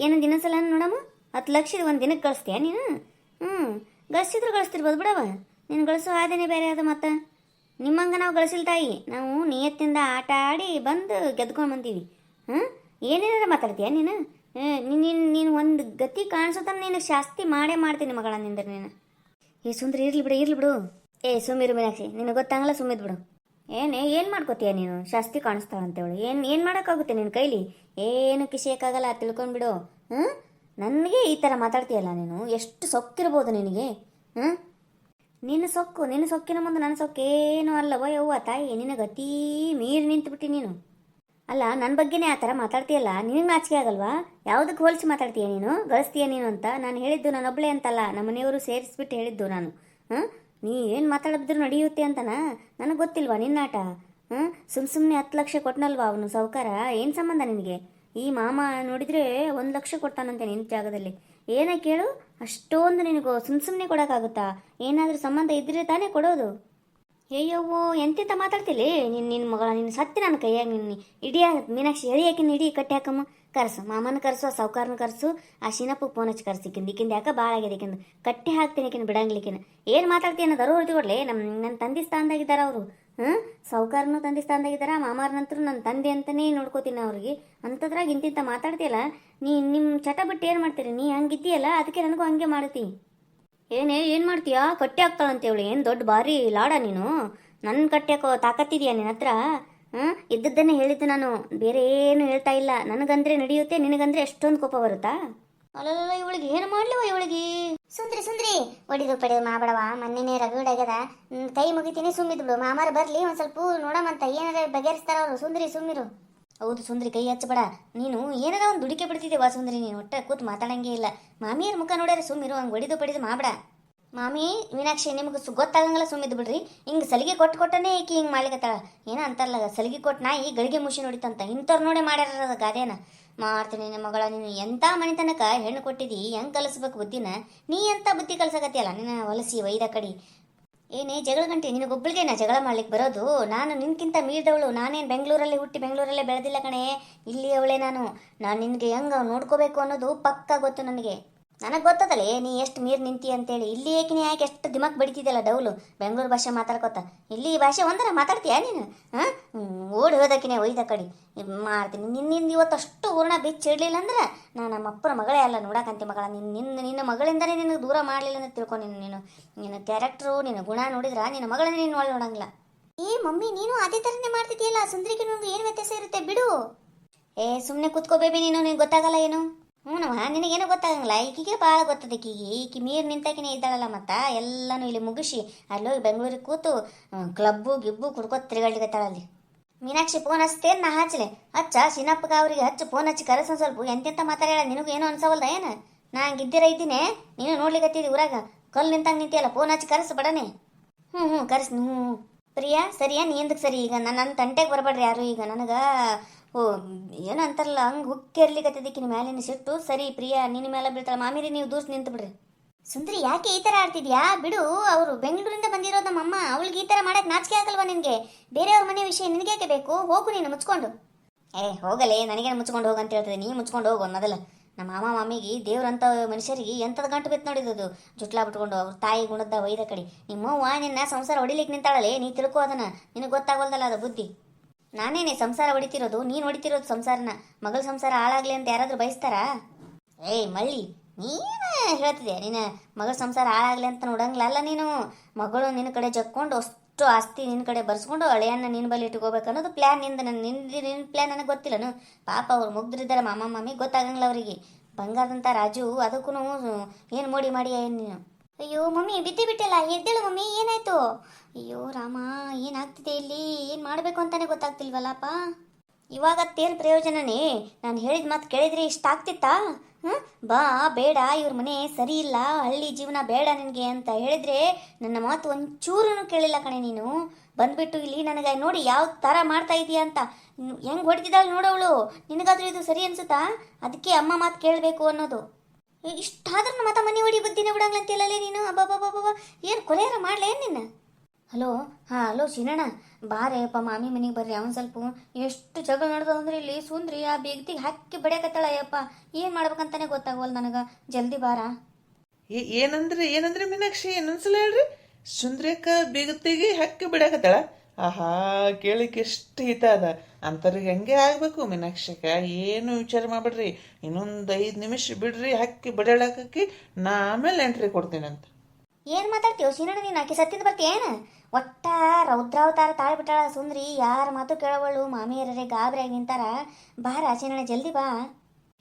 ಏನಂದು ಇನ್ನೊಂದ್ಸಲ ನೋಡಮ್ಮ. 10 ಲಕ್ಷದ ಒಂದು ದಿನಕ್ಕೆ ಗಳಿಸ್ತೀಯ ನೀನು? ಗಳಿಸಿದ್ರು ಗಳಿಸ್ತಿರ್ಬೋದು ಬಿಡವ. ನೀನು ಗಳಿಸೋ ಆದೇನೆ ಬೇರೆ ಅದ. ಮತ್ತು ನಿಮ್ಮಂಗೆ ನಾವು ಗಳಿಸಿಲ್ಲ ತಾಯಿ. ನಾವು ನಿಯತ್ತಿಂದ ಆಟ ಆಡಿ ಬಂದು ಗೆದ್ಕೊಂಡು ಬಂದೀವಿ. ಏನೇನಾರ ಮಾತಾಡ್ತೀಯ ನೀನು? ನೀನು ಒಂದು ಗತಿ ಕಾಣಿಸೋತನ ನೀನು ಶಾಸ್ತಿ ಮಾಡೇ ಮಾಡ್ತೀನಿ ಮಗಳ ನಿಂದ್ರೆ ನೀನು. ಸುಂದ್ರಿ ಇರ್ಲಿ ಬಿಡು. ಸುಮ್ಮಿರು ಮೀನಾಕ್ಷಿ, ನಿನಗೆ ಗೊತ್ತಾಗಲ್ಲ, ಸುಮ್ಮಿದ್ ಬಿಡು. ಏನು ಮಾಡ್ಕೋತೀಯ ನೀನು? ಶಾಸ್ತಿ ಕಾಣಿಸ್ತಾಳಂತೇಳಿ ಏನು ಮಾಡೋಕ್ಕಾಗುತ್ತೆ ನಿನ್ನ ಕೈಲಿ? ಏನು ಕಿಸಿಯಕ್ಕಾಗಲ್ಲ, ತಿಳ್ಕೊಂಡ್ಬಿಡು. ನನಗೆ ಈ ಥರ ಮಾತಾಡ್ತೀಯಲ್ಲ ನೀನು, ಎಷ್ಟು ಸೊಕ್ಕಿರ್ಬೋದು ನಿನಗೆ. ನಿನ್ನ ಸೊಕ್ಕಿನ ಮುಂದೆ ನನ್ನ ಸೊಕ್ಕೇನು ಅಲ್ಲವ ಯವ್ವ ತಾಯಿ. ನಿನಗೆ ಅತೀ ಮೀರಿ ನಿಂತುಬಿಟ್ಟು ನೀನು. ಅಲ್ಲ, ನನ್ನ ಬಗ್ಗೆನೇ ಆ ಥರ ಮಾತಾಡ್ತೀಯಲ್ಲ, ನಿನಗೆ ನಾಚಿಕೆ ಆಗಲ್ವಾ? ಯಾವುದಕ್ಕೆ ಹೋಲಿಸಿ ಮಾತಾಡ್ತೀಯ ನೀನು? ಗಳಿಸ್ತೀಯ ನೀನು ಅಂತ ನಾನು ಹೇಳಿದ್ದು ನಾನೊಬ್ಬಳೇ ಅಂತಲ್ಲ, ನಮ್ಮ ಮನೆಯವರು ಸೇರಿಸ್ಬಿಟ್ಟು ಹೇಳಿದ್ದು ನಾನು. ನೀ ಏನು ಮಾತಾಡಿದ್ರು ನಡೆಯುತ್ತೆ ಅಂತನಾ? ನನಗೆ ಗೊತ್ತಿಲ್ವಾ ನಿನ್ನಾಟ? ಸುಮ್ಮನೆ 10 ಲಕ್ಷ ಕೊಟ್ಟನಲ್ವಾ ಅವನು ಸಾವುಕಾರ? ಏನು ಸಂಬಂಧ ನಿನಗೆ? ಈ ಮಾಮ ನೋಡಿದರೆ 1 ಲಕ್ಷ ಕೊಡ್ತಾನಂತೆ ನಿನ್ನ ಜಾಗದಲ್ಲಿ. ಏನೇ ಕೇಳು, ಅಷ್ಟೊಂದು ನಿನಗೂ ಸುಮ್ಮನೆ ಕೊಡೋಕ್ಕಾಗುತ್ತಾ? ಏನಾದರೂ ಸಂಬಂಧ ಇದ್ದರೆ ತಾನೇ ಕೊಡೋದು. ಅಯ್ಯವ್ವೋ, ಎಂತೆಂತ ಮಾತಾಡ್ತಿಲ್ಲ ನಿನ್ನ ಮಗಳ. ನಿನ್ನ ಸತ್ತಿ ನನ್ನ ಕೈಯಾಗ ನಿನ್ನ ಇಡೀ ಮೀನಾಕ್ಷಿ ಎಳಿಯಾಕಿನ ಇಡೀ ಕಟ್ಟಿ ಹಾಕಮ್ಮ. ಕರ್ಸು ಮಾಮನ ಕರ್ಸು, ಆ ಸಾವುಕಾರನ ಕರ್ಸು, ಆ ಶಿನಪ್ಪು ಫೋನ್ ಹಚ್ಚಿ ಕರ್ಸಿಕ್ಕಿಂದ ಯಾಕೆ ಭಾಳ ಆಗಿದೆ ಈಕಿಂದ. ಕಟ್ಟಿ ಹಾಕ್ತೀನಿ ಈಕಿನ ಬಿಡಂಗಿಲಿಕ್ಕಿನ. ಏನು ಮಾತಾಡ್ತೀನಿ ಅನ್ನೋದು ಹೊರತು ಕೊಡಲಿ. ನನ್ನ ತಂದೆ ಸ್ಥಾನದಾಗಿದ್ದಾರೆ ಅವರು. ಸಾವುಕಾರನು ತಂದೆ ಸ್ಥಾನದಾಗಿದ್ದಾರ, ಮಾಮಾರನಂತರೂ ನನ್ನ ತಂದೆ ಅಂತಲೇ ನೋಡ್ಕೋತೀನಿ ಅವ್ರಿಗೆ. ಅಂಥದ್ರಾಗ ಇಂತಿಂತ ಮಾತಾಡ್ತೀಯಲ್ಲ ನೀ. ನಿಮ್ಮ ಚಟ ಬಿಟ್ಟು ಏನು ಮಾಡ್ತೀರಿ? ನೀ ಹಂಗಿದ್ದೀಯಲ್ಲ, ಅದಕ್ಕೆ ನನಗೂ ಹಂಗೆ ಮಾಡ್ತಿ. ಏನು ಮಾಡ್ತೀಯಾ? ಕಟ್ಟಿ ಹಾಕ್ತಾಳಂತೇಳಿ ಏನು ದೊಡ್ಡ ಭಾರಿ ಲಾಡ ನೀನು? ನನ್ನ ಕಟ್ಟಿ ಹಾಕೋ ತಾಕತ್ತಿದೆಯಾ ನಿನ್ನ ಹತ್ರ? ಇದ್ದದ್ದನ್ನೇ ಹೇಳಿದ್ದು ನಾನು, ಬೇರೆ ಏನು ಹೇಳ್ತಾ ಇಲ್ಲ. ನನಗಂದ್ರೆ ನಡೆಯುತ್ತೆ, ನಿನಗಂದ್ರೆ ಎಷ್ಟೊಂದು ಕೋಪ ಬರುತ್ತಾ? ಅಲ್ಲಲ್ಲ, ಇವಳಿಗೆ ಏನು ಮಾಡ್ಲಿವ ಇವಳಿಗೆ? ಸುಂದ್ರಿ ಒಡಿದು ಪಡೆದು ಮಾಡಬಡವ. ಮೊನ್ನೆನೇ ರಗಡಾಗ್ಯದ, ಕೈ ಮುಗಿತೀನಿ, ಸುಮ್ಮಿದ್ಬಿಡು. ಮಾಮಾರ ಬರ್ಲಿ ಒಂದ್ ಸ್ವಲ್ಪ ನೋಡಮಂತ, ಏನಾರ ಬಗೆಹರಿಸ್ತಾರ ಅವರು. ಸುಂದ್ರಿರು. ಹೌದು ಸುಂದ್ರಿ, ಕೈ ಹಚ್ಚಬೇಡ ನೀನು. ಏನಾರ ಒಂದು ದುಡಿಕೆ ಬಿಡ್ತಿದ್ದೇವಾ ಸುಂದ್ರಿ? ನೀನು ಒಟ್ಟ ಕೂತ್ ಮಾತಾಡಂಗೆ ಇಲ್ಲ. ಮಾಮಿಯರ ಮುಖ ನೋಡ್ಯಾರ ಸುಮ್ಮಿರು. ಹಂಗೆ ಒಡಿದು ಪಡಿದು ಮಾಡಬೇಡ. ಮಾಮಿ ಮೀನಾಕ್ಷಿ, ನಿಮ್ಗೆ ಗೊತ್ತಾಗಂಗಲ್ಲ, ಸುಮ್ಮಿದ್ದು ಬಿಡ್ರಿ. ಹಿಂಗೆ ಸಲಿಗೆ ಕೊಟ್ಟನೆ ಈಕಿ ಹಿಂಗೆ ಮಾಡ್ಲಿಕತ್ತಾಳ. ಏನೋ ಅಂತಾರಲ್ಲ, ಸಲಿಗೆ ಕೊಟ್ಟು ನಾಯಿ ಗಳಿಗೆ ಮುಷಿ ನೋಡಿತಂತ. ಇಂಥವ್ರು ನೋಡೇ ಮಾಡ್ಯಾರ ಗಾದೆನ. ಮಾಡ್ತೀನಿ ನಿಮ್ಮ ಮಗಳ. ನೀನು ಎಂಥ ಮನೆತನಕ ಹೆಣ್ಣು ಕೊಟ್ಟಿದ್ದಿ, ಹೆಂಗೆ ಕಲಿಸ್ಬೇಕು ಬುದ್ಧಿನ? ನೀ ಎಂಥ ಬುದ್ಧಿ ಕಲ್ಸಕತ್ತಿಯಲ್ಲ ನಿನ್ನ ಹೊಲಸಿ ವೈದ ಕಡಿ. ಏನೇ ಜಗಳ ಗಂಟೆ ನಿನಗೊಬ್ಬಳಿಗೇನ ಜಗಳ ಮಾಡ್ಲಿಕ್ಕೆ ಬರೋದು? ನಾನು ನಿನ್ಕಿಂತ ಮೀರಿದವಳು. ನಾನೇನು ಬೆಂಗಳೂರಲ್ಲಿ ಹುಟ್ಟಿ ಬೆಂಗಳೂರಲ್ಲೇ ಬೆಳೆದಿಲ್ಲ ಕಣೆ, ಇಲ್ಲಿ ಅವಳೇ ನಾನು ನಿನಗೆ ಹೆಂಗೆ ನೋಡ್ಕೋಬೇಕು ಅನ್ನೋದು ಪಕ್ಕ ಗೊತ್ತು ನನಗೆ. ನನಗೆ ಗೊತ್ತದಲ್ಲೇ ನೀ ಎಷ್ಟು ಮೀರು ನಿಂತಿ ಅಂತೇಳಿ. ಇಲ್ಲಿ ಏಕಿನಿ ಯಾಕೆ ಎಷ್ಟು ದಿಮಾಕ್ ಬಡಿತಿದ್ದಲ್ಲ ಡೌಲು ಬೆಂಗಳೂರು ಭಾಷೆ ಮಾತಾಡ್ಕೊತ. ಇಲ್ಲಿ ಈ ಭಾಷೆ ಒಂದರ ಮಾತಾಡ್ತೀಯಾ ನೀನು? ಓಡಿ ಹೋದಕಿನೇ ಒಯ್ದ ಕಡಿ ಮಾಡ್ತೀನಿ. ನಿನ್ನಿಂದ ಇವತ್ತು ಅಷ್ಟು ಹೂರ್ಣ ಬಿಚ್ಚಿಡ್ಲಿಲ್ಲ ಅಂದ್ರೆ ನಾನು ನಮ್ಮ ಅಪ್ಪನ ಮಗಳೇ ಅಲ್ಲ ನೋಡಕಂತಿ ಮಗಳ. ನಿನ್ನ ಮಗಳಿಂದನೇ ನಿನಗೆ ದೂರ ಮಾಡಲಿಲ್ಲ ಅಂತ ತಿಳ್ಕೊ. ನಿನ್ನ ಕ್ಯಾರೆಕ್ಟ್ರು, ನಿನ್ನ ಗುಣ ನೋಡಿದ್ರೆ ನಿನ್ನ ಮಗಳನ್ನೇ ನೀನು ಒಳ್ಳೆ ನೋಡಂಗಿಲ್ಲ. ಮಮ್ಮಿ, ನೀನು ಅದೇ ಥರನೇ ಮಾಡ್ತಿದ್ದೀಯಲ್ಲ. ಸುಂದ್ರಿಗೆ ನಿಮ್ಗೆ ಏನು ವ್ಯತ್ಯಾಸ ಇರುತ್ತೆ ಬಿಡು. ಸುಮ್ಮನೆ ಕೂತ್ಕೋ ಬೇಬಿ ನೀನು. ನಿನಗೆ ಗೊತ್ತಾಗಲ್ಲ ಏನು? ನಿನಗೇನೋ ಗೊತ್ತಾಗಂಗಿಲ್ಲ. ಈಕಿಗೆ ಭಾಳ ಗೊತ್ತದ. ಈಕಿ ಮೀರು ನಿಂತಾಕಿನೇ ಇದ್ದಾಳಲ್ಲ. ಮತ್ತು ಎಲ್ಲನೂ ಇಲ್ಲಿ ಮುಗಿಸಿ ಅಲ್ಲೋಗಿ ಬೆಂಗಳೂರಿಗೆ ಕೂತು ಕ್ಲಬ್ಬು ಗಿಬ್ಬು ಕುಡ್ಕೋತ ತಿರುಗಾಡ್ಲಿಕತ್ತಾಳಲ್ಲಿ. ಮೀನಾಕ್ಷಿ ಫೋನ್ ಹಚ್ತೇನೆ, ನಾ ಹಚ್ಚಲೆ. ಹಚ್ಚ ಶಿನಪ್ಪಗ ಅವ್ರಿಗೆ ಹಚ್ಚು, ಫೋನ್ ಹಚ್ಚಿ ಕರೆಸ. ಸ್ವಲ್ಪ ಎಂತೆಂತ ಮಾತಾಡ್ಯಾಳ, ನಿನಗೂ ಏನೋ ಅನ್ಸವಲ್ದ ಏನು? ನಾ ಹಂಗೆ ಇದ್ದಿರ ಇದ್ದೀನಿ, ನೀನು ನೋಡ್ಲಿಕತ್ತಿದ್ದಿ ಊರಾಗ ಕಲ್ಲು ನಿಂತಂಗೆ ನಿಂತಿಯಲ್ಲ. ಫೋನ್ ಹಚ್ಚಿ ಕರೆಸು ಬಡನೆ. ಕರೆಸ್. ಪ್ರಿಯಾ ಸರಿಯಾ? ನೀ ಎಂದಕ್ಕೆ ಸರಿ? ಈಗ ನನ್ನ ತಂಟೆಗೆ ಬರಬೇಡ್ರಿ ಯಾರು. ಈಗ ನನಗೆ ಏನೋ ಅಂತಾರಲ್ಲ, ಹಂಗೆ ಹುಕ್ಕಿರ್ಲಿಕತ್ತಿದ್ದಕ್ಕಿನ ಮೇಲಿನ ಸಿಟ್ಟು. ಸರಿ ಪ್ರಿಯಾ, ನಿನ್ನ ಮೇಲೆ ಬೀಳ್ತಾಳೆ. ಮಾಮಿರಿ ನೀವು ದೂರ್ಸಿ ನಿಂತು ಬಿಡ್ರಿ. ಸುಂದ್ರಿ, ಯಾಕೆ ಈ ಥರ ಆಡ್ತಿದ್ಯಾ? ಬಿಡು. ಅವರು ಬೆಂಗಳೂರಿಂದ ಬಂದಿರೋದು ನಮ್ಮಮ್ಮ. ಅವಳಿಗೆ ಈ ಥರ ಮಾಡಕ್ಕೆ ನಾಚಿಕೆ ಆಗಲ್ವಾ ನಿನಗೆ? ಬೇರೆಯವ್ರ ಮನೆ ವಿಷಯ ನಿನಗೆ ಯಾಕೆ ಬೇಕು? ಹೋಗು ನೀನು ಮುಚ್ಕೊಂಡು. ಹೋಗಲೇ, ನನಗೇನು ಮುಚ್ಕೊಂಡು ಹೋಗು ಅಂತ ಹೇಳ್ತದೆ. ನೀ ಮುಚ್ಕೊಂಡು ಹೋಗು ಅನ್ನೋದಲ್ಲ. ನಮ್ಮ ಮಾಮ ಮಾಮಿಗೆ ದೇವ್ರಂಥ ಮನುಷ್ಯರಿಗೆ ಎಂಥದ್ದು ಗಂಟು ಬಿತ್ತು ನೋಡಿದ್ದು. ಜುಟ್ಲಾ ಬಿಟ್ಕೊಂಡು ಅವ್ರ ತಾಯಿ ಗುಣದ ವೈದ ಕಡೆ. ನಿಮ್ಮವ್ವ ನಿನ್ನ ಸಂಸಾರ ಹೊಡಿಲಿಕ್ಕೆ ನಿಂತಾಳಲೆ. ನೀ ತಿಳ್ಕೋ ಅದನ್ನ. ನಿನಗೆ ಗೊತ್ತಾಗೋಲ್ದಲ್ಲ ಅದು ಬುದ್ಧಿ. ನಾನೇನೆ ಸಂಸಾರ ಹೊಡಿತಿರೋದು, ನೀನು ಹೊಡಿತಿರೋದು ಸಂಸಾರನ. ಮಗಳ ಸಂಸಾರ ಹಾಳಾಗ್ಲಿ ಅಂತ ಯಾರಾದರೂ ಬಯಸ್ತಾರಾ? ಮಳ್ಳಿ, ನೀನು ಹೇಳ್ತಿದ್ದೆ ನಿನ್ನ ಮಗಳ ಸಂಸಾರ ಹಾಳಾಗ್ಲಿ ಅಂತ ನೋಡಂಗಿಲ್ಲ ಅಲ್ಲ ನೀನು. ಮಗಳು ನಿನ್ನ ಕಡೆ ಜಕ್ಕೊಂಡು ಅಷ್ಟು ಆಸ್ತಿ ನಿನ್ನ ಕಡೆ ಬರ್ಸ್ಕೊಂಡು ಹಳೆಯನ್ನ ನಿನ್ನ ಬಳಿ ಇಟ್ಕೋಬೇಕು ಅನ್ನೋದು ಪ್ಲ್ಯಾನ್ ನಿಂದ. ನಿನ್ನ ಪ್ಲ್ಯಾನ್ ನನಗೆ ಗೊತ್ತಿಲ್ಲನು? ಪಾಪ ಅವ್ರು ಮುಗ್ದಿದ್ದಾರೆ ಮಾಮ ಮಾಮಿ, ಗೊತ್ತಾಗಂಗಿಲ್ಲ ಅವರಿಗೆ. ಬಂಗಾರದಂಥ ರಾಜು, ಅದಕ್ಕೂ ಏನು ಮೋಡಿ ಮಾಡಿ ಏನು ನೀನು? ಅಯ್ಯೋ ಮಮ್ಮಿ, ಬಿಟ್ಟಿಲ್ಲ. ಎದ್ದೇಳು ಮಮ್ಮಿ, ಏನಾಯ್ತು? ಅಯ್ಯೋ ರಾಮ, ಏನಾಗ್ತಿದೆ ಇಲ್ಲಿ? ಏನು ಮಾಡಬೇಕು ಅಂತಾನೆ ಗೊತ್ತಾಗ್ತಿಲ್ವಲ್ಲಪ್ಪ. ಇವಾಗ ತೇನು ಪ್ರಯೋಜನನೇ? ನಾನು ಹೇಳಿದ ಮಾತು ಕೇಳಿದ್ರೆ ಇಷ್ಟ ಆಗ್ತಿತ್ತಾ? ಬಾ ಬೇಡ, ಇವ್ರ ಮನೆ ಸರಿ ಇಲ್ಲ, ಹಳ್ಳಿ ಜೀವನ ಬೇಡ ನಿನಗೆ ಅಂತ ಹೇಳಿದ್ರೆ ನನ್ನ ಮಾತು ಒಂಚೂರು ಕೇಳಿಲ್ಲ ಕಣೆ ನೀನು. ಬಂದ್ಬಿಟ್ಟು ಇಲ್ಲಿ ನನಗೆ ನೋಡಿ ಯಾವ ಥರ ಮಾಡ್ತಾ ಇದೀಯ ಅಂತ. ಹೆಂಗೆ ಹೊಡಿತಿದ್ದಾಳೆ ನೋಡವಳು. ನಿನಗಾದ್ರೂ ಇದು ಸರಿ ಅನ್ಸುತ್ತಾ? ಅದಕ್ಕೆ ಅಮ್ಮ ಮಾತು ಕೇಳಬೇಕು ಅನ್ನೋದು. ಇಷ್ಟಾದ್ರೂ ಮತ್ತೆ ಮನೆ ಹೊಡಿ ಬುದ್ಧಿನೇ ಬಿಡಂಗ್ಲಂತಿಲ್ಲಲೇ ನೀನು. ಅಬ್ಬಬ್ಬಬ್ಬ, ಏನು ಕೊಲೆಯಾರ ಮಾಡ್ಲೇನು ನಿನ್ನ? ಹಲೋ ಹಾಂ ಹಲೋ ಶಿನಣ್ಣ ಬಾರೇಪ್ಪ ಮಾಮಿ ಮನೆಗೆ ಬರ್ರಿ ಅವನು ಸ್ವಲ್ಪ ಎಷ್ಟು ಜಗಳ ನಡೆದ ಅಂದ್ರೆ ಇಲ್ಲಿ ಸುಂದ್ರಿ ಆ ಬೇಗ್ತಿಗೆ ಹಾಕಿ ಬಡಿಯಕತ್ತಾಳ ಅಯ್ಯಪ್ಪ ಏನು ಮಾಡ್ಬೇಕಂತಾನೆ ಗೊತ್ತಾಗವಲ್ಲ ನನಗೆ ಜಲ್ದಿ ಬಾರ. ಏನಂದ್ರೆ ಮೀನಾಕ್ಷಿ ಇನ್ನೊಂದ್ಸಲ ಹೇಳ್ರಿ. ಸುಂದ್ರೇಕ ಬೀಗತ್ತಿಗೆ ಹಕ್ಕಿ ಬಿಡಕತ್ತಾಳ. ಆಹಾ, ಕೇಳಿಕ್ಕೆ ಎಷ್ಟು ಹಿತ ಅದ. ಅಂತರಿಗೆ ಹಂಗೆ ಆಗ್ಬೇಕು ಮೀನಾಕ್ಷಿಕ. ಏನು ವಿಚಾರ ಮಾಡ್ಬಿಡ್ರಿ, ಇನ್ನೊಂದು 5 ನಿಮಿಷ ಬಿಡ್ರಿ, ಹಕ್ಕಿ ಬಿಡಾಳಕಿ ನಾ ಆಮೇಲೆ ಎಂಟ್ರಿ ಕೊಡ್ತೀನಂತ. ಏನು ಮಾತಾಡ್ತೀವಿ ಶಿನಣ್ಣ, ನೀನು ಆಕೆ ಸತ್ತಿಂದ ಬರ್ತೀಯೇನು? ಒಟ್ಟ ರೌದ್ರಾವತಾರ ತಾಳಿ ಬಿಟ್ಟಾಳ ಸುಂದ್ರಿ, ಯಾರ ಮಾತು ಕೇಳವಳು. ಮಾಮಿಯರೇ ಗಾಬರಿಯಾಗಿ ನಿಂತಾರ. ಬಾರ ಶಿನಣ್ಣ ಜಲ್ದಿ ಬಾ.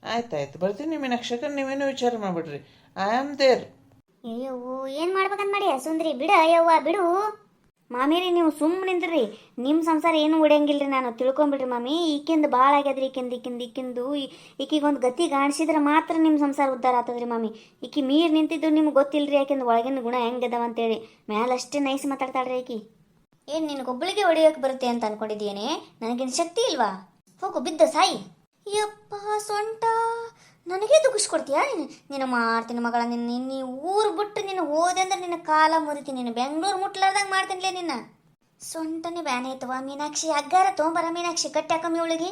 ಆಯ್ತಾಯ್ತು ಬರ್ತೀನಿ ಮೀನಾಕ್ಷಿಕ, ನೀವೇನು ವಿಚಾರ ಮಾಡ್ಬಿಡ್ರಿ. I am there. ಅಯ್ಯವ್ವ ಏನು ಮಾಡ್ಬೇಕಂತ ಮಾಡಿಯ ಸುಂದ್ರಿ? ಬಿಡ ಅಯ್ಯವ್ವ ಬಿಡು. ಮಾಮಿರಿ ನೀವು ಸುಮ್ಮನೆ ನಿಂದ್ರಿ, ನಿಮ್ಮ ಸಂಸಾರ ಏನು ಉಳಿಯಂಗಿಲ್ರಿ. ನಾನು ತಿಳ್ಕೊಂಬಿಡ್ರಿ ಮಾಮಿ, ಈಕಿಂದು ಭಾಳ ಆಗ್ಯದ್ರಿ. ಈಕಿಂದು ಈಕಿಗೊಂದು ಗತಿ ಕಾಣಿಸಿದ್ರೆ ಮಾತ್ರ ನಿಮ್ಮ ಸಂಸಾರ ಉದ್ಧಾರ ಆಗ್ತದ್ರಿ ಮಾಮಿ. ಈಕಿ ಮೀರ್ ನಿಂತಿದ್ದು ನಿಮ್ಗೆ ಗೊತ್ತಿಲ್ರಿ, ಯಾಕೆಂದು ಒಳಗಿನ ಗುಣ ಹೆಂಗದವ ಅಂತೇಳಿ. ಮ್ಯಾಲಷ್ಟೇ ನೈಸ್ ಮಾತಾಡ್ತಾಳ್ರಿ ಆಕಿ. ಏನು ನಿನಗೊಬ್ಬಳಿಗೆ ಹೊಡಿಯೋಕೆ ಬರುತ್ತೆ ಅಂತ ಅನ್ಕೊಂಡಿದ್ದೀಯೇನೆ? ನನಗೇನು ಶಕ್ತಿ ಇಲ್ವಾ? ಹೋಗು ಬಿದ್ದ ಸಾಯಿ. ಯಪ್ಪ ಸೊಂಟ, ನನಗೆ ದುಃಖಿಸ್ಕೊಡ್ತೀಯಾ ನೀನು? ನಿನ್ನ ಮಾಡ್ತೀನಿ ಮಗಳ, ನಿನ್ನ ಊರು ಬಿಟ್ಟು ನೀನು ಹೋದೆ ಅಂದ್ರೆ ನಿನ್ನ ಕಾಲ ಮುರಿತೀನಿ. ನೀನು ಬೆಂಗಳೂರು ಮುಟ್ಲಾರ್ದಂಗೆ ಮಾಡ್ತೀನಿಲೇ ನಿನ್ನ. ಸೊಂಟನೇ ಬ್ಯಾನೆ ಆಯ್ತವ ಮೀನಾಕ್ಷಿ. ಹಗ್ಗಾರ ತೊಗೊಂಬರ ಮೀನಾಕ್ಷಿ, ಕಟ್ಟಿ ಹಾಕಮ್ಮಿ ಅವಳಿಗೆ.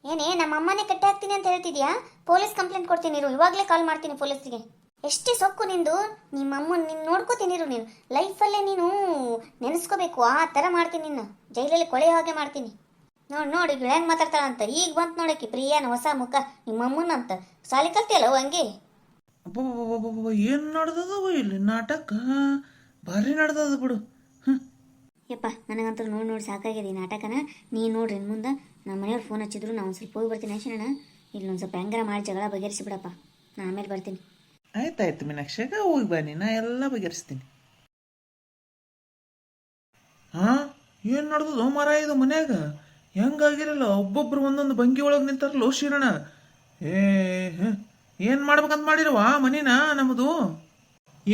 ಏನೇ ನಮ್ಮ ಅಮ್ಮನೇ ಕಟ್ಟಿ ಹಾಕ್ತೀನಿ ಅಂತ ಹೇಳ್ತಿದ್ಯಾ? ಪೊಲೀಸ್ ಕಂಪ್ಲೇಂಟ್ ಕೊಡ್ತೀನಿ ಇರು, ಇವಾಗಲೇ ಕಾಲ್ ಮಾಡ್ತೀನಿ ಪೊಲೀಸ್ಗೆ. ಎಷ್ಟೇ ಸೊಕ್ಕು ನಿಂದು, ನಿಮ್ಮ ಅಮ್ಮನ ನೀನು ನೋಡ್ಕೋತೀನಿ ಇರು. ನೀನು ಲೈಫಲ್ಲೇ ನೀನು ನೆನೆಸ್ಕೋಬೇಕು, ಆ ಥರ ಮಾಡ್ತೀನಿ ನಿನ್ನ. ಜೈಲಲ್ಲಿ ಕೊಳೆ ಹಾಗೆ ಮಾಡ್ತೀನಿ. ನೋಡಿ ಈಗ ಹೆಂಗೆ ಮಾತಾಡ್ತಾಳಂತ. ಈಗ ಬಂತು ನೋಡಕ್ಕೆ ಪ್ರಿಯಾನ ಹೊಸ ಮುಖ, ನಿಮ್ಮ ಅಮ್ಮನಂತ. ಸಾಲಿ ಕಲ್ತಿಯಲ್ಲ ಹಂಗೆ. ಏನು ನಡೆದದವ ಇಲ್ಲಿ ನಾಟಕ? ಭಾರಿ ನಡೆದದ ಬಿಡು. ಯಪ್ಪ ನನಗಂತೂ ನೋಡಿ ಸಾಕಾಗಿದೆ ಈ ನಾಟಕನ. ನೀನು ನೋಡ್ರಿ ಇನ್ನು ಮುಂದೆ ನಮ್ಮ ಮನೆಯವ್ರು ಫೋನ್ ಹಚ್ಚಿದ್ರು, ನಾವು ಸ್ವಲ್ಪ ಹೋಗಿ ಬರ್ತೀನಿ ಶಿನಣ್ಣ. ಇಲ್ಲೊಂದು ಸ್ವಲ್ಪ ಹೆಂಗಾರ ಮಾಡಿ ಜಗಳ ಬಗೆಹರಿಸಿ ಬಿಡಪ್ಪ, ನಾನು ಆಮೇಲೆ ಬರ್ತೀನಿ. ಆಯ್ತಾಯ್ತು ಮೀನಾಕ್ಷಿಗ, ಹೋಗಿ ಬನ್ನಿ, ನಾ ಎಲ್ಲ ಬಗೆಹರಿಸ್ತೀನಿ. ಹಾಂ, ಏನು ನಡೆದದು ಮರ ಇದು ಮನ್ಯಾಗ? ಹೆಂಗಾಗಿರಲ್ಲ, ಒಬ್ಬೊಬ್ರು ಒಂದೊಂದು ಬಂಗಿ ಒಳಗೆ ನಿಂತಾರಲ್ಲ ಶಿರಣ. ಏನು ಮಾಡ್ಬೇಕಂತ ಮಾಡಿರವ ಮನಿನ ನಮ್ಮದು?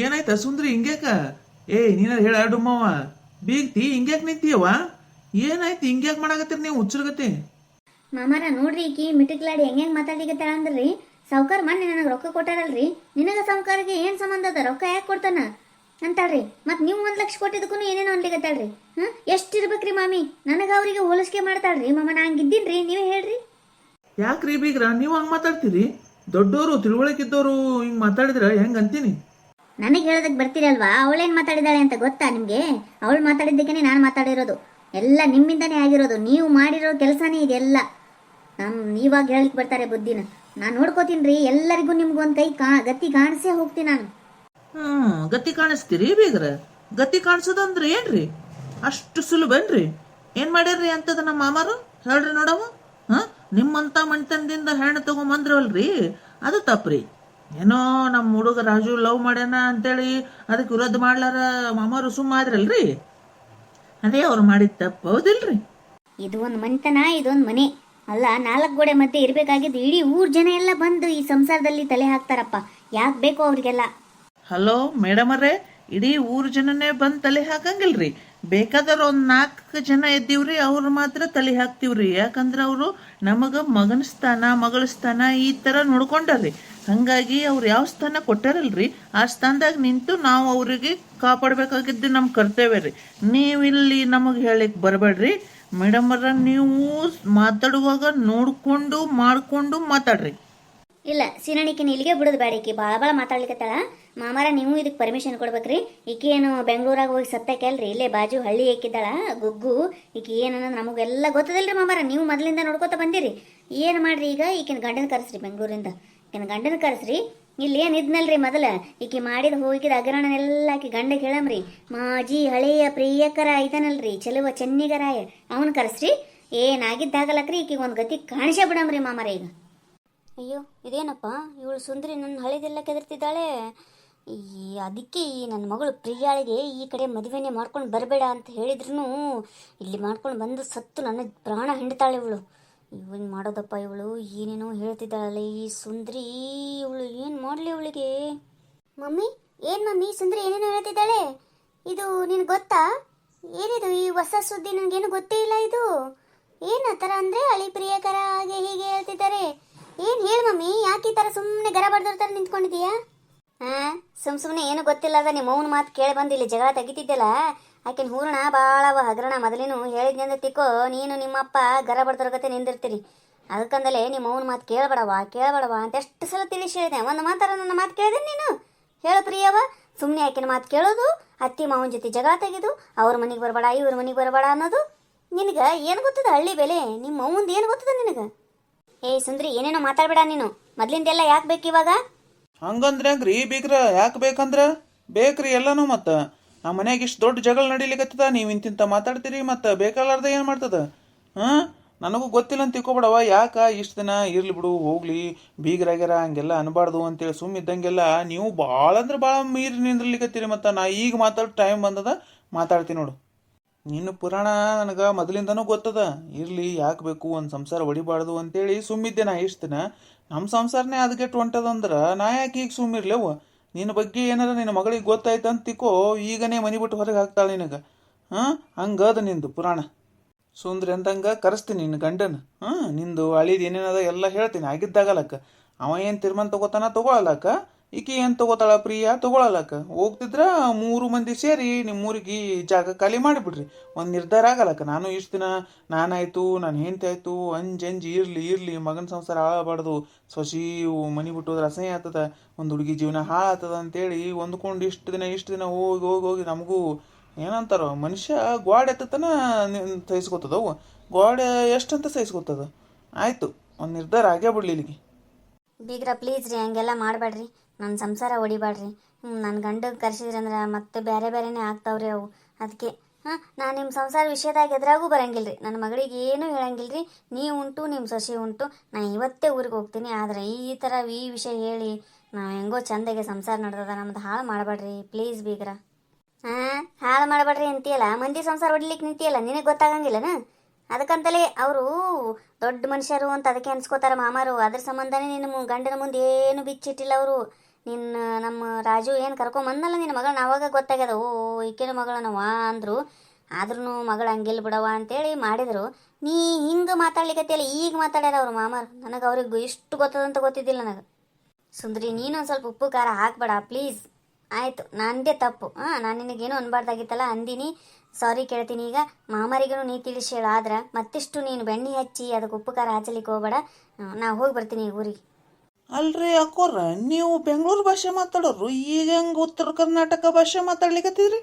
ಏನಾಯ್ತ ಸುಂದ್ರಿ ಹಿಂಗ್ಯಾಕ? ನೀನಾರು ಹೇಳ ಡುಮ್ಮವ ಬೀಗ್ತಿ ಹಿಂಗ್ಯಾಕೆ ನಿಂತೀಯವ? ಏನಾಯ್ತು ಹಿಂಗ್ಯಾಕೆ ಮಾಡಾಕತ್ತೀರಿ ನೀವು ಹುಚ್ಚರ್ಗತಿ? ಮಾಮಾರ ನೋಡ್ರಿ, ಈಕಿ ಮಿಟಕ್ಲಾಡಿ ಹೆಂಗೆ ಮಾತಾಡ್ಲಿಕತ್ತಾಳ ಅಂದ್ರಿ. ಸಾವ್ಕಾರ ಮೊನ್ನೆ ನನಗೆ ರೊಕ್ಕ ಕೊಟ್ಟಾರಲ್ರಿ, ನಿನಗ ಸಾವ್ಕಾರಿಗೆ ಏನು ಸಂಬಂಧ ಅದ? ರೊಕ್ಕ ಯಾಕೆ ಕೊಡ್ತಾನ ಅಂತಾಳ್ರಿ. ಮತ್ತು ನೀವು 1 ಲಕ್ಷ ಕೊಟ್ಟಿದ್ದಕ್ಕೂ ಏನೇನೋ ಅನ್ಲಿಕತ್ತಾಳ್ರಿ. ಎಷ್ಟಿರ್ಬೇಕ್ರಿ ಮಾಮಿ? ನನಗೆ ಅವರಿಗೆ ಹೋಲಿಸ್ಕೆ ಮಾಡ್ತಾಳ್ರಿ. ಮಾಮ ನಾ ಹಂಗಿದ್ದೀನ್ರಿ, ನೀವೇ ಹೇಳ್ರಿ. ಯಾಕ್ರಿ ಬೀಗ್ರ ನೀವು ಹಂಗೆ ಮಾತಾಡ್ತೀರಿ? ದೊಡ್ಡವರು ತಿಳುವಳಿಕಿದ್ದವರು ಹಿಂಗೆ ಮಾತಾಡಿದ್ರ ಹೆಂಗೆ ಅಂತೀನಿ? ನನಗೆ ಹೇಳೋದಕ್ಕೆ ಬರ್ತೀರಲ್ವಾ? ಅವಳೇನು ಮಾತಾಡಿದಾಳೆ ಅಂತ ಗೊತ್ತಾ ನಿಮಗೆ? ಅವಳು ಮಾತಾಡಿದ್ದಕ್ಕೇ ನಾನು ಮಾತಾಡಿರೋದು. ಎಲ್ಲ ನಿಮ್ಮಿಂದನೇ ಆಗಿರೋದು. ನೀವು ಮಾಡಿರೋ ಕೆಲಸನೇ ಇದೆಲ್ಲ. ಇವಾಗ ಹೇಳಿಕ್ ಬರ್ತಾರೆ ಬುದ್ಧಿನ. ನಾನು ನೋಡ್ಕೋತೀನಿ ರೀ. ಎಲ್ಲರಿಗೂ ನಿಮ್ಗೊಂದು ಗತಿ ಕಾಣಿಸೇ ಹೋಗ್ತೀನಿ ನಾನು. ಗತಿ ಕಾಣಿಸ್ತೀರಿ ಬೀಗ್ರ? ಗತಿ ಕಾಣಿಸೋದಂದ್ರೆ ಏನ್ರಿ? ಅಷ್ಟು ಸುಲಭನ್ರಿ? ಏನು ಮಾಡ್ಯಾರ್ರಿ ಅಂತದ ನಮ್ಮ ಮಾಮಾರು? ಹೇಳ್ರಿ ನೋಡವ. ನಿಮ್ಮಂತ ಮಣ್ತನದಿಂದ ಹೆಣ್ಣು ತಗೊಂಬಂದ್ರವಲ್ರಿ, ಅದು ತಪ್ಪ್ರಿ. ಏನೋ ನಮ್ಮ ಹುಡುಗ ರಾಜು ಲವ್ ಮಾಡ್ಯಾನ ಅಂತೇಳಿ ಅದಕ್ಕೆ ವಿರೋಧ ಮಾಡ್ಲಾರ ಮಾಮಾರು ಸುಮ್ಮ ಆದ್ರಲ್ರಿ, ಅದೇ ಅವ್ರು ಮಾಡಿದ ತಪ್ಪು, ಹೌದಿಲ್ರಿ? ಇದು ಒಂದು ಮನೆತನ, ಇದೊಂದು ಮನೆ ಅಲ್ಲ. 4 ಗೋಡೆ ಮಧ್ಯೆ ಇರಬೇಕಾಗಿದ್ದು ಇಡೀ ಊರ್ ಜನ ಎಲ್ಲ ಬಂದು ಈ ಸಂಸಾರದಲ್ಲಿ ತಲೆ ಹಾಕ್ತಾರಪ್ಪ. ಯಾಕೆ ಬೇಕು ಅವ್ರಿಗೆಲ್ಲ? ಹಲೋ ಮೇಡಮ್ ಅವರೇ, ಇಡೀ ಊರು ಜನನೇ ಬಂದು ತಲೆ ಹಾಕಂಗಿಲ್ರಿ. ಬೇಕಾದ್ರೆ ಒಂದು 4 ಜನ ಎದ್ದೀವ್ರಿ, ಅವ್ರು ಮಾತ್ರ ತಲೆ ಹಾಕ್ತಿವ್ರಿ. ಯಾಕಂದ್ರೆ ಅವರು ನಮಗೆ ಮಗನ ಸ್ಥಾನ ಮಗಳ ಸ್ಥಾನ ಈ ಥರ ನೋಡ್ಕೊಂಡಾರ್ರಿ. ಹಾಗಾಗಿ ಅವ್ರು ಯಾವ ಸ್ಥಾನ ಕೊಟ್ಟಾರಲ್ರಿ, ಆ ಸ್ಥಾನದಾಗ ನಿಂತು ನಾವು ಅವರಿಗೆ ಕಾಪಾಡಬೇಕಾಗಿದ್ದು ನಮ್ಮ ಕರ್ತವ್ಯ ರೀ. ನೀವಿಲ್ಲಿ ನಮಗೆ ಹೇಳಿಕ್ ಬರಬೇಡ್ರಿ ಮೇಡಮ್ ಅವ್ರ. ನೀವು ಮಾತಾಡುವಾಗ ನೋಡ್ಕೊಂಡು ಮಾಡ್ಕೊಂಡು ಮಾತಾಡ್ರಿ. ಇಲ್ಲ ಸಿನಣಿಕಿನ ಇಲ್ಲಿಗೆ ಬಿಡೋದು ಬೇಡ. ಈಕಿ ಭಾಳ ಮಾತಾಡ್ಲಿಕ್ಕತ್ತಾಳ. ಮಾಮಾರ ನೀವು ಇದಕ್ಕೆ ಪರ್ಮಿಷನ್ ಕೊಡ್ಬೇಕ್ರಿ. ಈಕಿ ಏನು ಬೆಂಗಳೂರಾಗ ಹೋಗಿ ಸತ್ತಕ್ಕೆಲ್ರಿ, ಇಲ್ಲೇ ಬಾಜು ಹಳ್ಳಿ ಏಕಿದ್ದಾಳ ಗುಗ್ಗು. ಈಕಿ ಏನನ್ನೋದು ನಮಗೆಲ್ಲ ಗೊತ್ತದಿಲ್ರಿ ಮಾಮಾರ. ನೀವು ಮೊದಲಿಂದ ನೋಡ್ಕೊತ ಬಂದಿರಿ. ಏನು ಮಾಡ್ರಿ ಈಗ, ಈಕಿನ ಗಂಡನ ಕರೆಸ್ರಿ ಬೆಂಗಳೂರಿಂದ. ಈಕಿನ ಗಂಡನ ಕರೆಸ್ರಿ. ಇಲ್ಲಿ ಏನು ಇದ್ನಲ್ರಿ ಮೊದಲ ಈಕಿ ಮಾಡಿದ ಹೋಗಿದ ಹಗರಣನೆಲ್ಲ ಆಕಿ ಗಂಡಗೆ ಹೇಳಮ್ರಿ. ಮಾಜಿ ಹಳೆಯ ಪ್ರಿಯಕರ ಐತನಲ್ರಿ ಚೆಲುವ ಚೆನ್ನಿಗರಾಯ, ಅವನು ಕರೆಸ್ರಿ. ಏನಾಗಿದ್ದಾಗಲಕ್ರಿ ಈಕಿಗೆ ಒಂದು ಗತಿ ಕಾಣಿಸೇ ಬಿಡಮ್ರಿ ಮಾಮಾರ ಈಗ. ಅಯ್ಯೋ ಇದೇನಪ್ಪ, ಇವಳು ಸುಂದರಿ ನನ್ನ ಹಳೆದೆಲ್ಲ ಕೆದರ್ತಿದ್ದಾಳೆ. ಅದಕ್ಕೆ ನನ್ನ ಮಗಳು ಪ್ರಿಯಾಳಿಗೆ ಈ ಕಡೆ ಮದುವೆನೇ ಮಾಡ್ಕೊಂಡು ಬರಬೇಡ ಅಂತ ಹೇಳಿದ್ರು ಇಲ್ಲಿ ಮಾಡ್ಕೊಂಡು ಬಂದು ಸತ್ತು ನನ್ನ ಪ್ರಾಣ ಹಿಂಡ್ತಾಳೆ ಇವಳು. ಇವನ್ ಮಾಡೋದಪ್ಪ, ಇವಳು ಏನೇನೋ ಹೇಳ್ತಿದ್ದಾಳೆ ಈ ಸುಂದ್ರಿ. ಇವಳು ಏನು ಮಾಡಲಿ ಇವಳಿಗೆ? ಮಮ್ಮಿ ಏನು ಮಮ್ಮಿ, ಸುಂದ್ರಿ ಏನೇನೋ ಹೇಳ್ತಿದ್ದಾಳೆ? ಇದು ನಿನಗೆ ಗೊತ್ತಾ? ಏನಿದು ಈ ಹೊಸ ಸುದ್ದಿ? ನನಗೇನು ಗೊತ್ತೇ ಇಲ್ಲ. ಇದು ಏನು ಆ ಥರ ಅಂದರೆ ಹಳಿ ಪ್ರಿಯಕರ ಹಾಗೆ ಹೀಗೆ ಹೇಳ್ತಿದ್ದಾರೆ. ಏನು ಹೇಳು ಮಮ್ಮಿ, ಯಾಕೆ ಈ ಥರ ಸುಮ್ಮನೆ ಗರ ಬಡ್ದೋರ್ ಥರ ನಿಂತ್ಕೊಂಡಿದ್ದೀಯಾ? ಸುಮ್ಮನೆ ಏನು ಗೊತ್ತಿಲ್ಲದ ನಿಮ್ಮ ಮೌನ ಮಾತು ಕೇಳಿ ಬಂದು ಇಲ್ಲಿ ಜಗಳ ತೆಗಿತಿದ್ದೆಲ್ಲ, ಆಕಿನ ಹೂರಣ ಭಾಳ ಹಗರಣ ಮೊದಲಿನ ಹೇಳಿದ್ನಿ ಅಂದ್ರೆ ತಿಕ್ಕೋ ನೀನು ನಿಮ್ಮಪ್ಪ ಗರ ಬಡ್ದರ ಗತೆ ನಿಂದಿರ್ತೀರಿ. ಅದಕ್ಕಂದಲೇ ನಿಮ್ಮ ಅವನ ಮಾತು ಕೇಳಬೇಡವ ಅಂತ ಎಷ್ಟು ಸಲ ತಿಳಿಸಿ ಹೇಳಿದೆ. ಒಂದು ಮಾತಾರ ನನ್ನ ಮಾತು ಕೇಳಿದೆ ನೀನು? ಹೇಳು ಪ್ರಿಯವ, ಸುಮ್ಮನೆ ಆಕಿನ ಮಾತು ಕೇಳೋದು, ಅತ್ತಿ ಮಾವನ ಜೊತೆ ಜಗಳ ತೆಗೆದು ಅವ್ರ ಮನೆಗೆ ಬರಬೇಡ ಇವ್ರ ಮನೆಗೆ ಬರಬೇಡ ಅನ್ನೋದು. ನಿನಗೆ ಏನು ಗೊತ್ತದ ಹಳ್ಳಿ ಬೆಲೆ? ನಿಮ್ಮ ಅವಂದು ಏನು ಗೊತ್ತದ ನಿನಗೆ? ಏಯ್ ಸುಂದ್ರಿ, ಏನೇನೋ ಮಾತಾಡಬೇಡ ನೀನು. ಮೊದ್ಲಿಂದೆಲ್ಲ ಯಾಕೆ ಬೇಕು ಇವಾಗ? ಹಂಗಂದ್ರೆ ಹೆಂಗ್ರಿ ಬೀಗ್ರ? ಯಾಕೆ ಬೇಕಂದ್ರ ಬೇಕ್ರಿ ಎಲ್ಲನೂ. ಮತ್ತು ಆ ಮನ್ಯಾಗ ಇಷ್ಟು ದೊಡ್ಡ ಜಗಳ ನಡೀಲಿಕತ್ತದ, ನೀವು ಇಂತಿಂತ ಮಾತಾಡ್ತೀರಿ, ಮತ್ತು ಬೇಕಾಲಾರ್ದ ಏನು ಮಾಡ್ತದ? ಹಾಂ, ನನಗೂ ಗೊತ್ತಿಲ್ಲ ಅಂತ ತಿಳ್ಕೊಬೇಡವ. ಯಾಕೆ ಇಷ್ಟು ದಿನ ಇರ್ಲಿ ಬಿಡು ಹೋಗ್ಲಿ, ಬೀಗ್ರಾಗ್ಯಾರ ಹಂಗೆಲ್ಲ ಅನ್ಬಾರ್ದು ಅಂತೇಳಿ ಸುಮ್ಮಿದ್ದಂಗೆಲ್ಲ ನೀವು ಭಾಳ ಅಂದ್ರೆ ಭಾಳ ಮೀರಿ ನಿಂದ್ರಲಿಕತ್ತೀರಿ. ಮತ್ತು ನಾ ಈಗ ಮಾತಾಡೋ ಟೈಮ್ ಬಂದದ, ಮಾತಾಡ್ತೀನಿ ನೋಡು. ನಿನ್ನ ಪುರಾಣ ನನಗೆ ಮೊದಲಿಂದನೂ ಗೊತ್ತದ. ಇರಲಿ ಯಾಕೆ ಬೇಕು, ಒಂದು ಸಂಸಾರ ಹೊಡಿಬಾರ್ದು ಅಂತೇಳಿ ಸುಮ್ಮಿದ್ದೆ ನಾ ಇಷ್ಟು ದಿನ. ನಮ್ಮ ಸಂಸಾರನೇ ಅದಕ್ಕೆ ಹೊಂಟದಂದ್ರೆ ನಾ ಯಾಕೆ ಈಗ ಸುಮ್ಮಿರ್ಲೇವು? ನಿನ್ನ ಬಗ್ಗೆ ಏನಾರ ನಿನ್ನ ಮಗಳಿಗೆ ಗೊತ್ತಾಯ್ತು ಅಂತ ತಿಕ್ಕೋ, ಈಗನೇ ಮನೆ ಬಿಟ್ಟು ಹೊರಗೆ ಹಾಕ್ತಾಳೆ ನಿನಗೆ. ಹಾಂ, ಹಂಗದ ನಿಂದು ಪುರಾಣ. ಸುಂದ್ರಿ ಅಂತಂಗೆ ಕರೆಸ್ತೀನಿ ನಿನ್ನ ಗಂಡನ. ಹಾಂ, ನಿಂದು ಹಳಿದು ಏನೇನದ ಎಲ್ಲ ಹೇಳ್ತೀನಿ ಆಗಿದ್ದಾಗಲಕ್ಕ. ಅವ ಏನು ತೀರ್ಮಾನ ತಗೋತಾನ ಈಕಿ ಏನು ತಗೋತಾಳ ಪ್ರಿಯಾ ತಗೊಳಲಕ್ಕ. ಹೋಗ್ತಿದ್ರ 3 ಮಂದಿ ಸೇರಿ ನಿಮ್ಮೂರಿಗೆ ಜಾಗ ಖಾಲಿ ಮಾಡಿಬಿಡ್ರಿ. ಒಂದು ನಿರ್ಧಾರ ಆಗಲಕ್ಕ. ನಾನು ಇಷ್ಟು ದಿನ ನಾನಾಯ್ತು ನನ್ನ ಹೆಂಡತಿ ಆಯ್ತು ಅಂಜಿ ಇರ್ಲಿ ಮಗನ ಸಂಸಾರ ಹಾಳಬಾರ್ದು, ಸೊಸಿ ಮನೆ ಬಿಟ್ಟು ಹೋದ್ರೆ ಅಸಹ್ಯ ಆಗ್ತದ, ಒಂದು ಹುಡುಗಿ ಜೀವನ ಹಾಳಾಗ್ತದ ಅಂತೇಳಿ ಹೊಂದ್ಕೊಂಡು ಇಷ್ಟು ದಿನ ಹೋಗಿ ನಮಗೂ ಏನಂತಾರೋ ಮನುಷ್ಯ ಗೋಡೆ ಎತ್ತತನ ಸಹಿಸ್ಕೊತದವು. ಗೋಡೆ ಎಷ್ಟಂತ ಸಹಿಸ್ಕೊತದ. ಆಯಿತು, ಒಂದು ನಿರ್ಧಾರ ಆಗೇ ಬಿಡ್ಲಿ ಇಲ್ಲಿಗೆ. ಬೀಗ್ರ ಪ್ಲೀಸ್ ರೀ, ಹಂಗೆಲ್ಲ ಮಾಡಬೇಡ್ರಿ. ನನ್ನ ಸಂಸಾರ ಹೊಡಿಬೇಡ್ರಿ. ನನ್ನ ಗಂಡಗೆ ಕರ್ಸಿದ್ರಂದ್ರೆ ಮತ್ತೆ ಬೇರೆನೇ ಆಗ್ತಾವ್ರಿ ಅವು. ಅದಕ್ಕೆ ನಾನು ನಿಮ್ಮ ಸಂಸಾರ ವಿಷಯದಾಗ ಎದುರಾಗೂ ಬರಂಗಿಲ್ಲ ರೀ. ನನ್ನ ಮಗಳಿಗೆ ಏನೂ ಹೇಳಂಗಿಲ್ಲ ರೀ. ನೀವು ಉಂಟು, ನಿಮ್ಮ ಸೊಸೆ ಉಂಟು. ನಾನು ಇವತ್ತೇ ಊರಿಗೆ ಹೋಗ್ತೀನಿ. ಆದರೆ ಈ ಥರ ಈ ವಿಷಯ ಹೇಳಿ ನಾವು ಹೆಂಗೋ ಚಂದಾಗೆ ಸಂಸಾರ ನಡೆದದ, ನಮ್ದು ಹಾಳು ಮಾಡಬೇಡ್ರಿ ಪ್ಲೀಸ್ ಬೀಗ್ರ. ಹಾಳು ಮಾಡಬೇಡ್ರಿ ಅಂತೀಯಲ್ಲ, ಮಂದಿ ಸಂಸಾರ ಹೊಡಿಲಿಕ್ಕೆ ನಿಂತಿಯಲ್ಲ, ನಿನಗೆ ಗೊತ್ತಾಗಂಗಿಲ್ಲನ? ಅದಕ್ಕಂತಲೇ ಅವರು ದೊಡ್ಡ ಮನುಷ್ಯರು ಅಂತ ಅದಕ್ಕೆ ಅನ್ಸ್ಕೋತಾರ ಮಾಮಾರು. ಅದ್ರ ಸಂಬಂಧನೇ ನಿನ್ನ ಗಂಡನ ಮುಂದೆ ಏನು ಬಿಚ್ಚಿಟ್ಟಿಲ್ಲ ಅವರು. ನಮ್ಮ ರಾಜು ಏನು ಕರ್ಕೊಂಬಂದಲ್ಲ ನಿನ್ನ ಮಗಳನ್ನ, ಅವಾಗ ಗೊತ್ತಾಗ್ಯದ ಓ ಈಕೆನ ಮಗಳನವ ಅಂದರು. ಆದ್ರೂ ಮಗಳು ಹಂಗಿಲ್ಲ ಬಿಡವ ಅಂತೇಳಿ ಮಾಡಿದರು. ನೀ ಹಿಂಗೆ ಮಾತಾಡ್ಲಿಕ್ಕತ್ತಿಯಲ್ಲ, ಈಗ ಮಾತಾಡ್ಯಾರ ಅವ್ರು ಮಾಮಾರು. ನನಗೆ ಅವ್ರಿಗೆ ಇಷ್ಟು ಗೊತ್ತದಂತ ಗೊತ್ತಿದ್ದಿಲ್ಲ ನನಗೆ. ಸುಂದ್ರಿ, ನೀನೊಂದು ಸ್ವಲ್ಪ ಉಪ್ಪು ಖಾರ ಹಾಕ್ಬೇಡ ಪ್ಲೀಸ್. ಆಯಿತು, ನಂದೇ ತಪ್ಪು. ನಾನು ನಿನಗೇನು ಅನ್ಬಾರ್ದಾಗಿತ್ತಲ್ಲ, ಅಂದಿನಿ. ಸಾರಿ ಕೇಳ್ತೀನಿ. ಈಗ ಮಾಮರಿಗೂ ನೀ ತಿಳಿಸಿ ಹೇಳು. ಆದ್ರೆ ಮತ್ತಿಷ್ಟು ನೀನು ಬೆಣ್ಣೆ ಹಚ್ಚಿ ಅದಕ್ಕೆ ಉಪ್ಪು ಖಾರ ಹಚ್ಚಲಿಕ್ಕೆ ಹೋಗ್ಬೇಡ. ನಾ ಹೋಗಿ ಬರ್ತೀನಿ ಈಗ ಊರಿಗೆ. ಅಲ್ರಿ ಅಕ್ಕೋರ, ನೀವು ಬೆಂಗಳೂರು ಭಾಷೆ ಮಾತಾಡೋರು, ಈಗ ಹೆಂಗೆ ಉತ್ತರ ಕರ್ನಾಟಕ ಭಾಷೆ ಮಾತಾಡ್ಲಿಕತ್ತೀರಿ?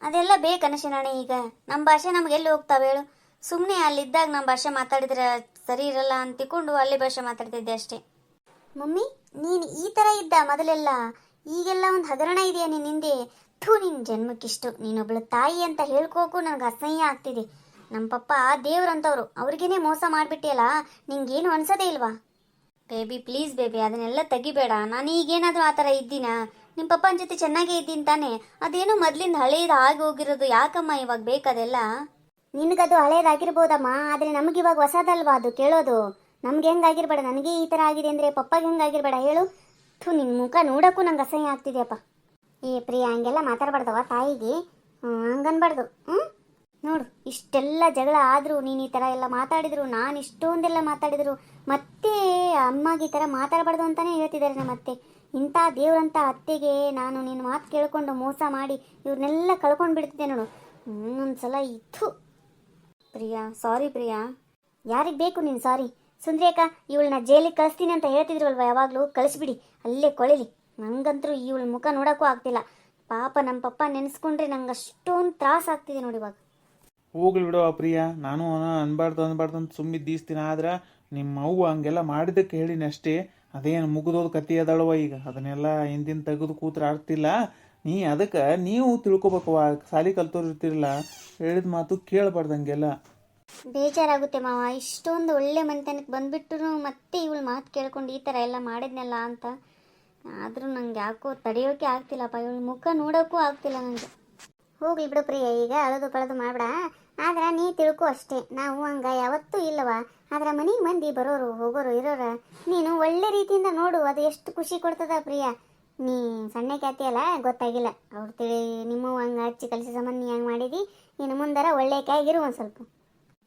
ಅದೆಲ್ಲ ಬೇಕನಶಿನಾಣೆ. ಈಗ ನಮ್ಮ ಭಾಷೆ ನಮ್ಗೆ ಎಲ್ಲಿ ಹೋಗ್ತಾವೆ ಹೇಳು? ಸುಮ್ಮನೆ ಅಲ್ಲಿದ್ದಾಗ ನಮ್ಮ ಭಾಷೆ ಮಾತಾಡಿದ್ರೆ ಸರಿ ಇರಲ್ಲ ಅಂತಿಕೊಂಡು ಅಲ್ಲಿ ಭಾಷೆ ಮಾತಾಡ್ತಿದ್ದೆ ಅಷ್ಟೇ. ಮಮ್ಮಿ, ನೀನು ಈ ಥರ ಇದ್ದ ಮೊದಲೆಲ್ಲ, ಈಗೆಲ್ಲ ಒಂದು ಹಗರಣ ಇದೆಯಾ ನಿನ್ನ ಹಿಂದೆ? ನಿನ್ನ ಜನ್ಮಕ್ಕಿಷ್ಟು. ನೀನೊಬ್ಳು ತಾಯಿ ಅಂತ ಹೇಳ್ಕೋಕು ನನಗೆ ಅಸಹ್ಯ ಆಗ್ತಿದೆ. ನಮ್ಮ ಪಪ್ಪ ದೇವ್ರಂತವ್ರು, ಅವ್ರಿಗೇನೆ ಮೋಸ ಮಾಡಿಬಿಟ್ಟಿಯಲ್ಲ, ನಿಂಗೇನು ಅನ್ಸೋದೇ ಇಲ್ವಾ? ಬೇಬಿ ಪ್ಲೀಸ್ ಬೇಬಿ, ಅದನ್ನೆಲ್ಲ ತೆಗಿಬೇಡ. ನಾನು ಈಗೇನಾದರೂ ಆ ಥರ ಇದ್ದೀನಾ? ನಿಮ್ಮ ಪಪ್ಪನ ಜೊತೆ ಚೆನ್ನಾಗೇ ಇದ್ದೀನಿ ತಾನೆ? ಅದೇನೋ ಮೊದಲಿಂದ ಹಳೇದು ಆಗಿ ಹೋಗಿರೋದು. ಯಾಕಮ್ಮ ಇವಾಗ ಬೇಕದೆಲ್ಲ? ನಿನಗದು ಹಳೇದಾಗಿರ್ಬೋದಮ್ಮ, ಆದರೆ ನಮಗಿವಾಗ ಹೊಸದಲ್ವಾ ಅದು ಕೇಳೋದು. ನಮ್ಗೆ ಹೆಂಗಾಗಿರ್ಬೇಡ, ನನಗೆ ಈ ಥರ ಆಗಿದೆ ಅಂದರೆ ಪಪ್ಪಗೆ ಹೆಂಗಾಗಿರ್ಬೇಡ ಹೇಳು? ನಿನ್ನ ಮುಖ ನೋಡೋಕ್ಕೂ ನಂಗೆ ಅಸಹ್ಯ ಆಗ್ತಿದೆಯಪ್ಪ. ಏ ಪ್ರಿಯ, ಹಂಗೆಲ್ಲ ಮಾತಾಡ್ಬಾರ್ದವ ತಾಯಿಗೆ. ಹಂಗನ್ಬಾರ್ದು. ನೋಡು, ಇಷ್ಟೆಲ್ಲ ಜಗಳ ಆದರೂ ನೀನು ಈ ಥರ ಎಲ್ಲ ಮಾತಾಡಿದ್ರು, ನಾನು ಇಷ್ಟೊಂದೆಲ್ಲ ಮಾತಾಡಿದ್ರು, ಮತ್ತೆ ಅಮ್ಮಗೆ ಈ ಥರ ಮಾತಾಡಬಾರ್ದು ಅಂತಲೇ ಹೇಳ್ತಿದ್ದಾರೆ ನಮ್ಮ ಅತ್ತೆ. ಇಂಥ ದೇವ್ರಂಥ ಅತ್ತೆಗೆ ನಾನು ನಿನ್ನ ಮಾತು ಕೇಳ್ಕೊಂಡು ಮೋಸ ಮಾಡಿ ಇವ್ರನ್ನೆಲ್ಲ ಕಳ್ಕೊಂಡು ಬಿಡ್ತಿದ್ದೆ ನೋಡು. ಒಂದ್ಸಲ ಇತ್ತು. ಪ್ರಿಯಾ ಸಾರಿ ಪ್ರಿಯಾ. ಯಾರಿಗೆ ಬೇಕು ನೀನು ಸಾರಿ? ಸುಂದ್ರಿಯಕ್ಕ, ಇವಳನ್ನ ಜೈಲಿಗೆ ಕಳಿಸ್ತೀನಿ ಅಂತ ಹೇಳ್ತಿದ್ರಲ್ವ ಯಾವಾಗಲೂ, ಕಳಿಸ್ಬಿಡಿ, ಅಲ್ಲೇ ಕೊಳಿಲಿ. ನಂಗಂತರೂ ಇವಳ ಮುಖ ನೋಡೋಕ್ಕೂ ಆಗ್ತಿಲ್ಲ. ಪಾಪ ನಮ್ಮ ಪಪ್ಪ ನೆನೆಸ್ಕೊಂಡ್ರೆ ನಂಗೆ ಅಷ್ಟೊಂದು ತ್ರಾಸ ಆಗ್ತಿದೆ ನೋಡಿ ಇವಾಗ. ಹೋಗ್ಲಿ ಬಿಡವ ಪ್ರಿಯಾ, ನಾನು ಅನ್ಬಾರ್ದು ಅಂತ ಸುಮ್ಮಿದ್ದೀಸ್ತೀನಿ. ಆದ್ರೆ ನಿಮ್ಮ ಅವ್ವ ಹಂಗೆಲ್ಲ ಮಾಡಿದ್ದಕ್ಕೆ ಹೇಳಿನಿ ಅಷ್ಟೇ. ಅದೇನು ಮುಗಿದೋದು ಕತ್ತಿ ಅದಳವ ಈಗ. ಅದನ್ನೆಲ್ಲ ಹಿಂದಿನ ತೆಗೆದು ಕೂತ್ರೆ ಆಗ್ತಿಲ್ಲ. ಅದಕ್ಕೆ ನೀವು ತಿಳ್ಕೊಬೇಕವ, ಸಾಲಿ ಕಲ್ತೋರಿರ್ತಿರಲ್ಲ, ಹೇಳಿದ ಮಾತು ಕೇಳಬಾರ್ದಂಗೆಲ್ಲ. ಬೇಜಾರಾಗುತ್ತೆ ಮಾವ, ಇಷ್ಟೊಂದು ಒಳ್ಳೆ ಮನೆತನಕ್ಕೆ ಬಂದ್ಬಿಟ್ಟು ಮತ್ತೆ ಇವಳು ಮಾತು ಕೇಳ್ಕೊಂಡು ಈ ಥರ ಎಲ್ಲ ಮಾಡಿದ್ನಲ್ಲ ಅಂತ. ಆದರೂ ನಂಗೆ ಯಾಕೋ ತಡೆಯೋಕೆ ಆಗ್ತಿಲ್ಲಪ್ಪ, ಇವಳು ಮುಖ ನೋಡೋಕ್ಕೂ ಆಗ್ತಿಲ್ಲ ನನಗೆ. ಹೋಗ್ಲಿ ಬಿಡು ಪ್ರಿಯ, ಈಗ ಅಳದು ಕಳೆದು ಮಾಡಬೇಡ. ಆದ್ರೆ ನೀ ತಿಳ್ಕೊ ಅಷ್ಟೇ, ನಾವು ಹಂಗೆ ಯಾವತ್ತೂ ಇಲ್ಲವ. ಆದ್ರೆ ಮನೆಗೆ ಮಂದಿ ಬರೋರು ಹೋಗೋರು ಇರೋರ ನೀನು ಒಳ್ಳೆ ರೀತಿಯಿಂದ ನೋಡು, ಅದು ಎಷ್ಟು ಖುಷಿ ಕೊಡ್ತದ ಪ್ರಿಯ. ನೀ ಸಣ್ಣ ಕ್ಯಾತಿಯಲ್ಲ, ಗೊತ್ತಾಗಿಲ್ಲ. ಅವ್ರು ನಿಮ್ಮ ಹಂಗೆ ಹಚ್ಚಿ ಕಲಿಸಿ ಸಂಬಂಧ ನೀ ಹಂಗೆ ಮಾಡಿದಿ. ನೀನು ಮುಂದರ ಒಳ್ಳೆ ಕ್ಯಾಗಿರು ಒಂದು ಸ್ವಲ್ಪ.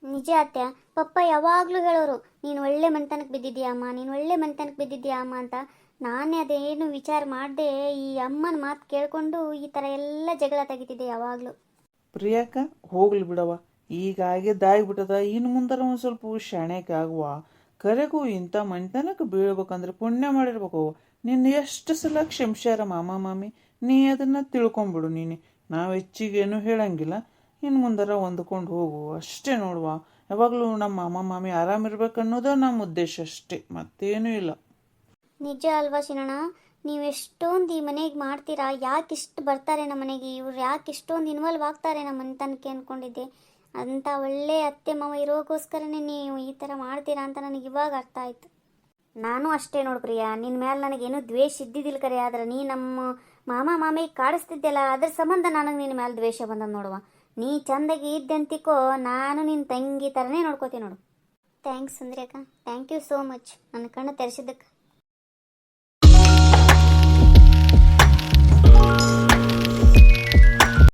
ನಿಜ ಅತ್ಯ, ಪಪ್ಪ ಯಾವಾಗಲೂ ಹೇಳೋರು, ನೀನು ಒಳ್ಳೆ ಮನೆತನಕ್ಕೆ ಬಿದ್ದಿದ್ದೀಯ ಅಮ್ಮ, ನೀನು ಒಳ್ಳೆ ಮನೆತನಕ್ಕೆ ಬಿದ್ದಿದ್ದೀಯ ಅಮ್ಮ ಅಂತ. ನಾನೇ ಅದೇನು ವಿಚಾರ ಮಾಡದೆ ಈ ಅಮ್ಮನ ಮಾತು ಕೇಳಿಕೊಂಡು ಈ ಥರ ಎಲ್ಲ ಜಗಳ ತೆಗಿತಿದ್ದೆ ಯಾವಾಗಲೂ. ಪ್ರಿಯಾಕ ಹೋಗ್ಲಿ ಬಿಡವ, ಈಗ ಆಗಿದ್ದಾಗ್ಬಿಟ್ಟದ. ಇನ್ನು ಮುಂದರ ಒಂದು ಸ್ವಲ್ಪ ಶಾಣ್ಯಾಕೆ ಆಗುವ. ಕರೆಗೂ ಇಂಥ ಮನೆತನಕ್ಕೆ ಬೀಳ್ಬೇಕಂದ್ರೆ ಪುಣ್ಯ ಮಾಡಿರ್ಬೇಕು. ನಿನ್ನ ಎಷ್ಟು ಸಲ ಕ್ಷಮಿಸ್ಯಾರ ಮಾಮ ಮಾಮಿ, ನೀ ಅದನ್ನ ತಿಳ್ಕೊಂಬಿಡು. ನಾವು ಹೆಚ್ಚಿಗೇನು ಹೇಳಂಗಿಲ್ಲ. ಇನ್ನು ಮುಂದರ ಹೊಂದ್ಕೊಂಡು ಹೋಗು ಅಷ್ಟೇ ನೋಡುವ. ಯಾವಾಗಲೂ ನಮ್ಮ ಮಾಮ ಮಾಮಿ ಆರಾಮಿರ್ಬೇಕು ಅನ್ನೋದು ನಮ್ಮ ಉದ್ದೇಶ ಅಷ್ಟೇ, ಮತ್ತೇನೂ ಇಲ್ಲ. ನಿಜ ಅಲ್ವಾ ಶಿನಣ್ಣ? ನೀವು ಎಷ್ಟೊಂದು ಈ ಮನೆಗೆ ಮಾಡ್ತೀರಾ, ಯಾಕೆ ಇಷ್ಟು ಬರ್ತಾರೆ ನಮ್ಮ ಮನೆಗೆ, ಇವ್ರು ಯಾಕೆ ಇಷ್ಟೊಂದು ಇನ್ವಾಲ್ವ್ ಆಗ್ತಾರೆ ನಮ್ಮ ಮನೆತನಕ್ಕೆ ಅಂದ್ಕೊಂಡಿದ್ದೆ. ಅಂಥ ಒಳ್ಳೆ ಅತ್ತೆ ಮಾವ ಇರೋಕ್ಕೋಸ್ಕರನೇ ನೀವು ಈ ಥರ ಮಾಡ್ತೀರಾ ಅಂತ ನನಗೆ ಇವಾಗ ಅರ್ಥ ಆಯ್ತು. ನಾನು ಅಷ್ಟೇ ನೋಡು ಪ್ರಿಯಾ, ನಿನ್ನ ಮೇಲೆ ನನಗೇನು ದ್ವೇಷ ಇದ್ದಿದ್ದಿಲ್ಲ ಕರೆ, ಆದ್ರೆ ನೀ ನಮ್ಮ ಮಾಮ ಮಾಮಿಗೆ ಕಾಡಿಸ್ತಿದ್ದೆಲ್ಲ ಅದ್ರ ಸಂಬಂಧ ನನಗೆ ನಿನ್ನ ಮೇಲೆ ದ್ವೇಷ ಬಂದ ನೋಡುವ. ನೀ ಚಂದಾಗಿ ಇದ್ದಂತಿಕೋ, ನಾನು ನಿನ್ನ ತಂಗಿ ಥರನೇ ನೋಡ್ಕೋತೀನಿ ನೋಡು. ಥ್ಯಾಂಕ್ಸ್ ಸುಂದ್ರಿ ಅಕ್ಕ, ಥ್ಯಾಂಕ್ ಯು ಸೋ ಮಚ್ ನನ್ನ ಕಣ್ಣು ತೆರೆಸಿದ್ದಕ್ಕೆ.